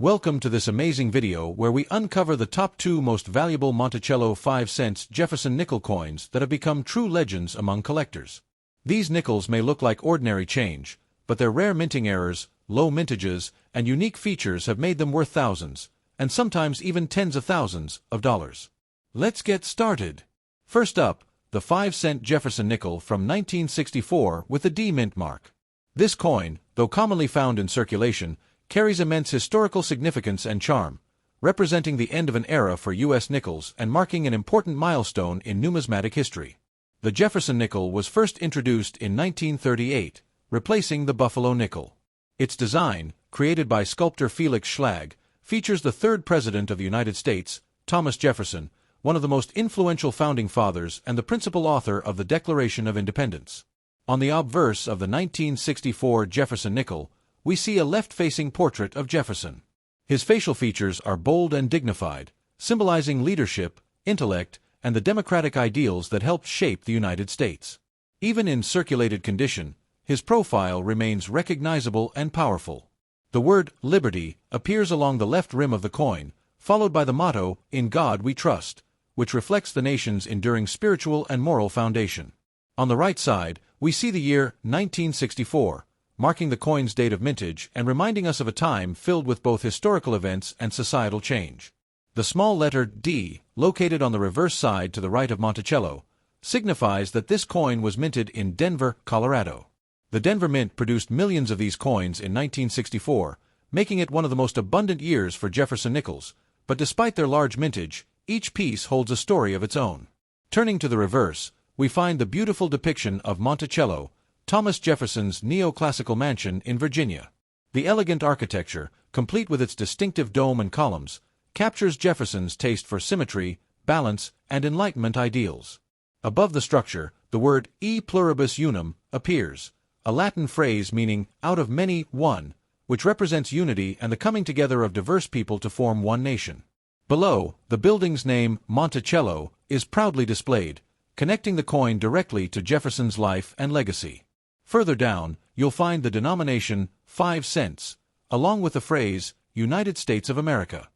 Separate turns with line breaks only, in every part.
Welcome to this amazing video where we uncover the top 2 most valuable Monticello 5-cent Jefferson nickel coins that have become true legends among collectors. These nickels may look like ordinary change, but their rare minting errors, low mintages, and unique features have made them worth thousands, and sometimes even tens of thousands, of dollars. Let's get started. First up, the 5-cent Jefferson nickel from 1964 with the D mint mark. This coin, though commonly found in circulation, carries immense historical significance and charm, representing the end of an era for U.S. nickels and marking an important milestone in numismatic history. The Jefferson nickel was first introduced in 1938, replacing the Buffalo nickel. Its design, created by sculptor Felix Schlag, features the third President of the United States, Thomas Jefferson, one of the most influential founding fathers and the principal author of the Declaration of Independence. On the obverse of the 1964 Jefferson nickel, we see a left-facing portrait of Jefferson. His facial features are bold and dignified, symbolizing leadership, intellect, and the democratic ideals that helped shape the United States. Even in circulated condition, his profile remains recognizable and powerful. The word liberty appears along the left rim of the coin, followed by the motto, "In God We Trust," which reflects the nation's enduring spiritual and moral foundation. On the right side, we see the year 1964, marking the coin's date of mintage and reminding us of a time filled with both historical events and societal change. The small letter D, located on the reverse side to the right of Monticello, signifies that this coin was minted in Denver, Colorado. The Denver Mint produced millions of these coins in 1964, making it one of the most abundant years for Jefferson nickels, but despite their large mintage, each piece holds a story of its own. Turning to the reverse, we find the beautiful depiction of Monticello, Thomas Jefferson's neoclassical mansion in Virginia. The elegant architecture, complete with its distinctive dome and columns, captures Jefferson's taste for symmetry, balance, and Enlightenment ideals. Above the structure, the word e pluribus unum appears, a Latin phrase meaning out of many, one, which represents unity and the coming together of diverse people to form one nation. Below, the building's name, Monticello, is proudly displayed, connecting the coin directly to Jefferson's life and legacy. Further down, you'll find the denomination 5 cents, along with the phrase United States of America.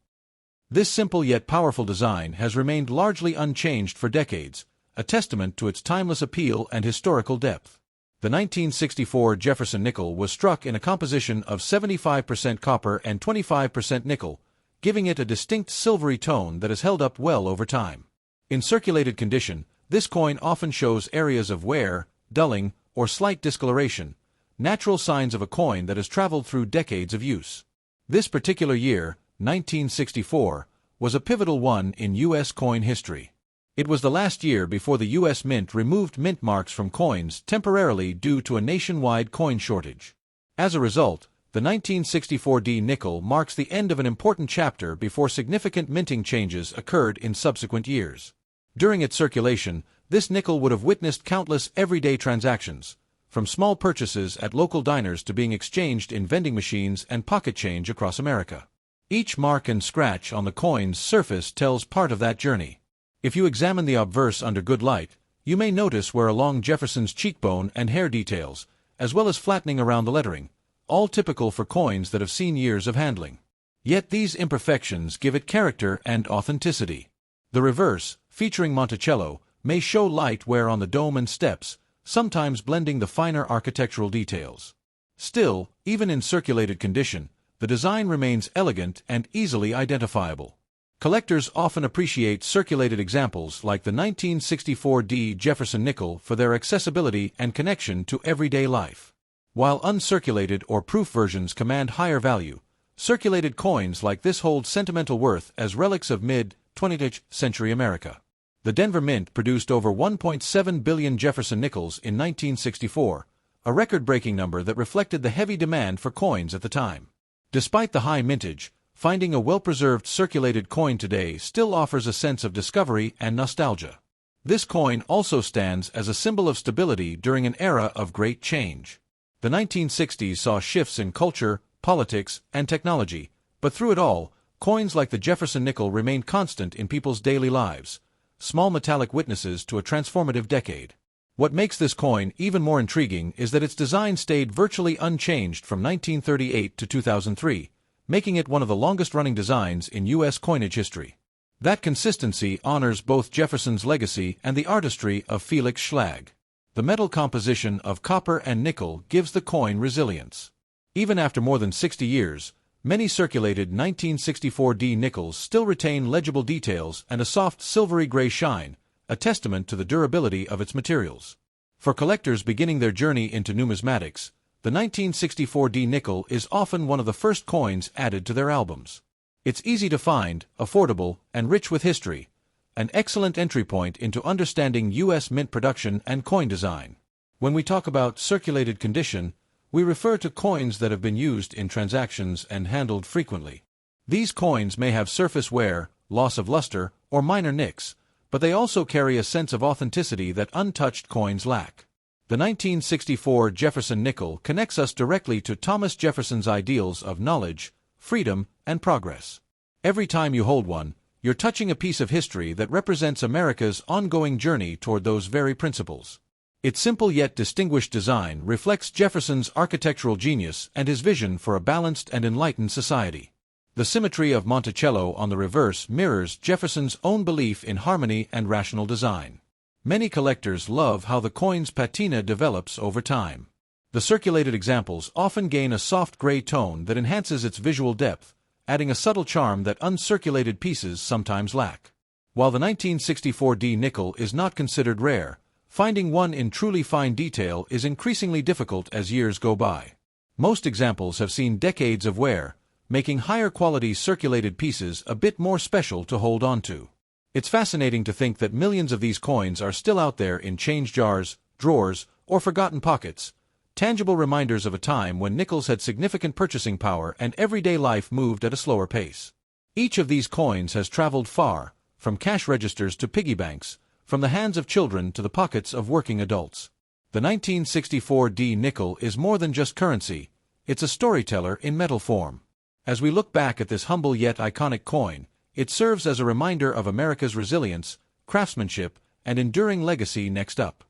This simple yet powerful design has remained largely unchanged for decades, a testament to its timeless appeal and historical depth. The 1964 Jefferson nickel was struck in a composition of 75% copper and 25% nickel, giving it a distinct silvery tone that has held up well over time. In circulated condition, this coin often shows areas of wear, dulling, or slight discoloration, natural signs of a coin that has traveled through decades of use. This particular year, 1964, was a pivotal one in U.S. coin history. It was the last year before the U.S. Mint removed mint marks from coins temporarily due to a nationwide coin shortage. As a result, the 1964 D nickel marks the end of an important chapter before significant minting changes occurred in subsequent years. During its circulation, this nickel would have witnessed countless everyday transactions, from small purchases at local diners to being exchanged in vending machines and pocket change across America. Each mark and scratch on the coin's surface tells part of that journey. If you examine the obverse under good light, you may notice where along Jefferson's cheekbone and hair details, as well as flattening around the lettering, all typical for coins that have seen years of handling. Yet these imperfections give it character and authenticity. The reverse, featuring Monticello, may show light wear on the dome and steps, sometimes blending the finer architectural details. Still, even in circulated condition, the design remains elegant and easily identifiable. Collectors often appreciate circulated examples like the 1964 D Jefferson nickel for their accessibility and connection to everyday life. While uncirculated or proof versions command higher value, circulated coins like this hold sentimental worth as relics of mid-20th century America. The Denver Mint produced over 1.7 billion Jefferson nickels in 1964, a record-breaking number that reflected the heavy demand for coins at the time. Despite the high mintage, finding a well-preserved circulated coin today still offers a sense of discovery and nostalgia. This coin also stands as a symbol of stability during an era of great change. The 1960s saw shifts in culture, politics, and technology, but through it all, coins like the Jefferson nickel remained constant in people's daily lives, small metallic witnesses to a transformative decade. What makes this coin even more intriguing is that its design stayed virtually unchanged from 1938 to 2003, making it one of the longest-running designs in U.S. coinage history. That consistency honors both Jefferson's legacy and the artistry of Felix Schlag. The metal composition of copper and nickel gives the coin resilience. Even after more than 60 years, many circulated 1964D nickels still retain legible details and a soft silvery gray shine, a testament to the durability of its materials. For collectors beginning their journey into numismatics, the 1964D nickel is often one of the first coins added to their albums. It's easy to find, affordable, and rich with history, an excellent entry point into understanding U.S. mint production and coin design. When we talk about circulated condition, we refer to coins that have been used in transactions and handled frequently. These coins may have surface wear, loss of luster, or minor nicks, but they also carry a sense of authenticity that untouched coins lack. The 1964 Jefferson nickel connects us directly to Thomas Jefferson's ideals of knowledge, freedom, and progress. Every time you hold one, you're touching a piece of history that represents America's ongoing journey toward those very principles. Its simple yet distinguished design reflects Jefferson's architectural genius and his vision for a balanced and enlightened society. The symmetry of Monticello on the reverse mirrors Jefferson's own belief in harmony and rational design. Many collectors love how the coin's patina develops over time. The circulated examples often gain a soft gray tone that enhances its visual depth, adding a subtle charm that uncirculated pieces sometimes lack. While the 1964D nickel is not considered rare, finding one in truly fine detail is increasingly difficult as years go by. Most examples have seen decades of wear, making higher-quality circulated pieces a bit more special to hold on to. It's fascinating to think that millions of these coins are still out there in change jars, drawers, or forgotten pockets, tangible reminders of a time when nickels had significant purchasing power and everyday life moved at a slower pace. Each of these coins has traveled far, from cash registers to piggy banks, from the hands of children to the pockets of working adults. The 1964D nickel is more than just currency, it's a storyteller in metal form. As we look back at this humble yet iconic coin, it serves as a reminder of America's resilience, craftsmanship, and enduring legacy. Next up,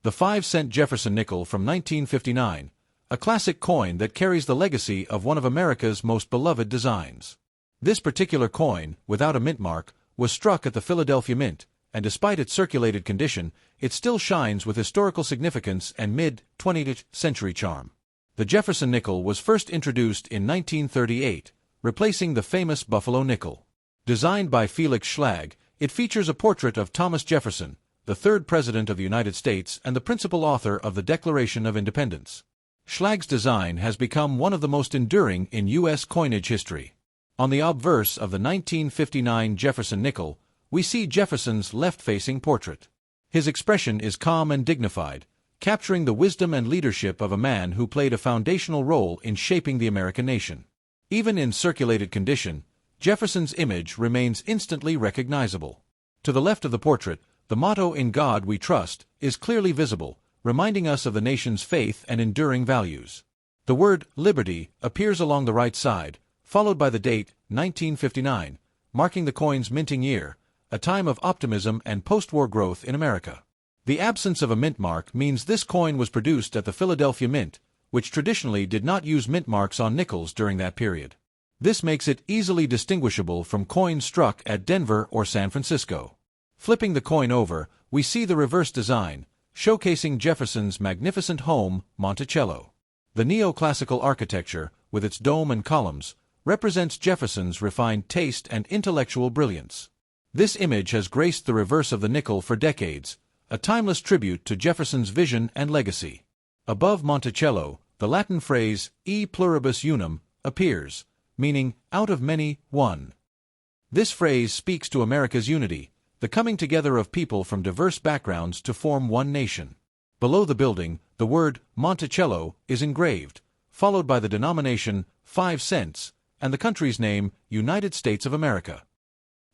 the 5-cent Jefferson nickel from 1959, a classic coin that carries the legacy of one of America's most beloved designs. This particular coin, without a mint mark, was struck at the Philadelphia Mint, and despite its circulated condition, it still shines with historical significance and mid-20th century charm. The Jefferson nickel was first introduced in 1938, replacing the famous Buffalo nickel. Designed by Felix Schlag, it features a portrait of Thomas Jefferson, the third President of the United States and the principal author of the Declaration of Independence. Schlag's design has become one of the most enduring in U.S. coinage history. On the obverse of the 1959 Jefferson nickel, we see Jefferson's left-facing portrait. His expression is calm and dignified, capturing the wisdom and leadership of a man who played a foundational role in shaping the American nation. Even in circulated condition, Jefferson's image remains instantly recognizable. To the left of the portrait, the motto "In God We Trust" is clearly visible, reminding us of the nation's faith and enduring values. The word "Liberty" appears along the right side, followed by the date 1959, marking the coin's minting year, a time of optimism and post-war growth in America. The absence of a mint mark means this coin was produced at the Philadelphia Mint, which traditionally did not use mint marks on nickels during that period. This makes it easily distinguishable from coins struck at Denver or San Francisco. Flipping the coin over, we see the reverse design, showcasing Jefferson's magnificent home, Monticello. The neoclassical architecture, with its dome and columns, represents Jefferson's refined taste and intellectual brilliance. This image has graced the reverse of the nickel for decades, a timeless tribute to Jefferson's vision and legacy. Above Monticello, the Latin phrase "e pluribus unum" appears, meaning "out of many, one." This phrase speaks to America's unity, the coming together of people from diverse backgrounds to form one nation. Below the building, the word Monticello is engraved, followed by the denomination 5 cents and the country's name, United States of America.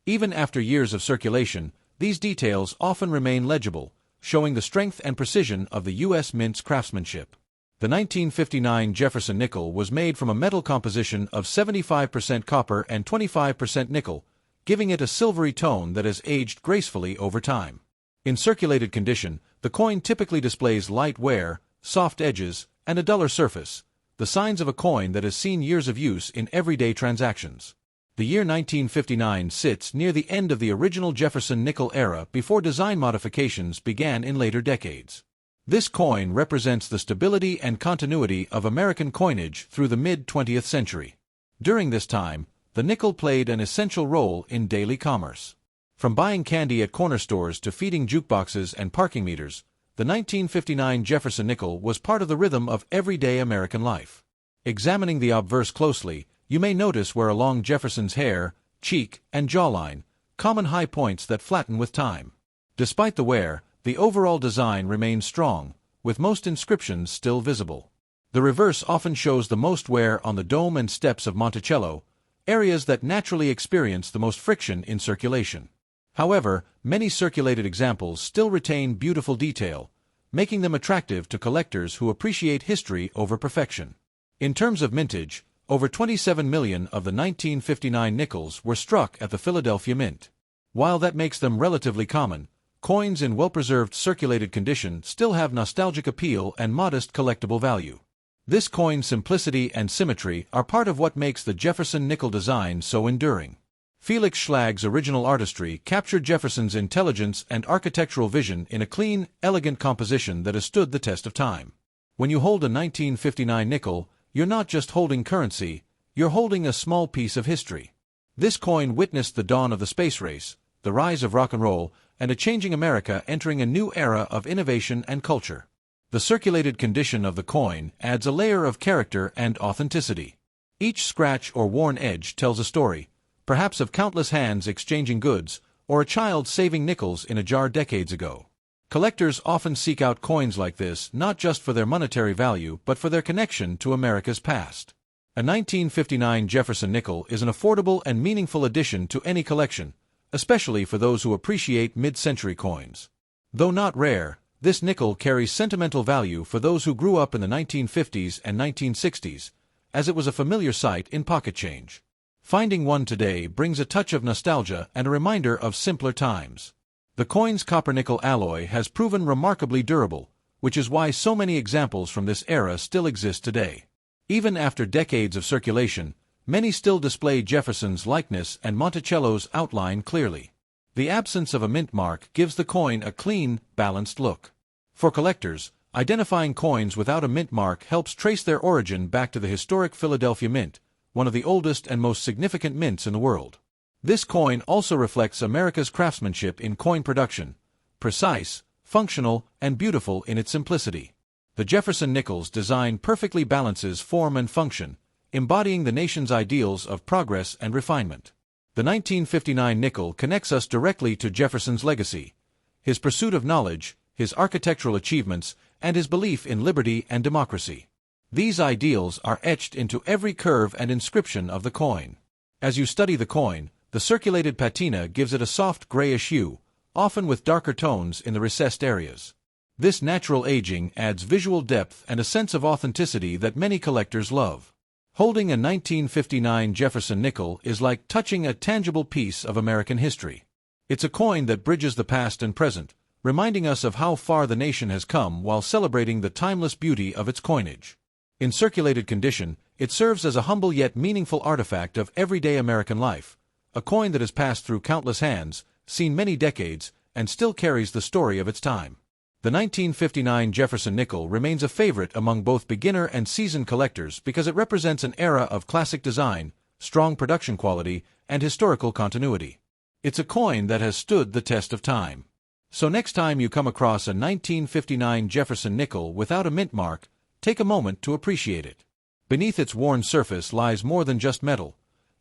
Even after years of circulation, these details often remain legible, showing the strength and precision of the U.S. Mint's craftsmanship. The 1959 Jefferson nickel was made from a metal composition of 75% copper and 25% nickel, giving it a silvery tone that has aged gracefully over time. In circulated condition, the coin typically displays light wear, soft edges, and a duller surface, the signs of a coin that has seen years of use in everyday transactions. The year 1959 sits near the end of the original Jefferson nickel era before design modifications began in later decades. This coin represents the stability and continuity of American coinage through the mid-20th century. During this time, the nickel played an essential role in daily commerce. From buying candy at corner stores to feeding jukeboxes and parking meters, the 1959 Jefferson nickel was part of the rhythm of everyday American life. Examining the obverse closely, you may notice where along Jefferson's hair, cheek, and jawline, common high points that flatten with time. Despite the wear, the overall design remains strong, with most inscriptions still visible. The reverse often shows the most wear on the dome and steps of Monticello, areas that naturally experience the most friction in circulation. However, many circulated examples still retain beautiful detail, making them attractive to collectors who appreciate history over perfection. In terms of mintage, over 27 million of the 1959 nickels were struck at the Philadelphia Mint. While that makes them relatively common, coins in well-preserved circulated condition still have nostalgic appeal and modest collectible value. This coin's simplicity and symmetry are part of what makes the Jefferson nickel design so enduring. Felix Schlag's original artistry captured Jefferson's intelligence and architectural vision in a clean, elegant composition that has stood the test of time. When you hold a 1959 nickel, you're not just holding currency, you're holding a small piece of history. This coin witnessed the dawn of the space race, the rise of rock and roll, and a changing America entering a new era of innovation and culture. The circulated condition of the coin adds a layer of character and authenticity. Each scratch or worn edge tells a story, perhaps of countless hands exchanging goods, or a child saving nickels in a jar decades ago. Collectors often seek out coins like this not just for their monetary value but for their connection to America's past. A 1959 Jefferson nickel is an affordable and meaningful addition to any collection, especially for those who appreciate mid-century coins. Though not rare, this nickel carries sentimental value for those who grew up in the 1950s and 1960s, as it was a familiar sight in pocket change. Finding one today brings a touch of nostalgia and a reminder of simpler times. The coin's copper-nickel alloy has proven remarkably durable, which is why so many examples from this era still exist today. Even after decades of circulation, many still display Jefferson's likeness and Monticello's outline clearly. The absence of a mint mark gives the coin a clean, balanced look. For collectors, identifying coins without a mint mark helps trace their origin back to the historic Philadelphia Mint, one of the oldest and most significant mints in the world. This coin also reflects America's craftsmanship in coin production, precise, functional, and beautiful in its simplicity. The Jefferson nickel's design perfectly balances form and function, embodying the nation's ideals of progress and refinement. The 1959 nickel connects us directly to Jefferson's legacy, his pursuit of knowledge, his architectural achievements, and his belief in liberty and democracy. These ideals are etched into every curve and inscription of the coin. As you study the coin, the circulated patina gives it a soft grayish hue, often with darker tones in the recessed areas. This natural aging adds visual depth and a sense of authenticity that many collectors love. Holding a 1959 Jefferson nickel is like touching a tangible piece of American history. It's a coin that bridges the past and present, reminding us of how far the nation has come while celebrating the timeless beauty of its coinage. In circulated condition, it serves as a humble yet meaningful artifact of everyday American life, a coin that has passed through countless hands, seen many decades, and still carries the story of its time. The 1959 Jefferson nickel remains a favorite among both beginner and seasoned collectors because it represents an era of classic design, strong production quality, and historical continuity. It's a coin that has stood the test of time. So next time you come across a 1959 Jefferson nickel without a mint mark, take a moment to appreciate it. Beneath its worn surface lies more than just metal.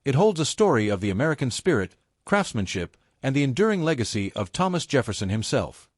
It holds a story of the American spirit, craftsmanship, and the enduring legacy of Thomas Jefferson himself.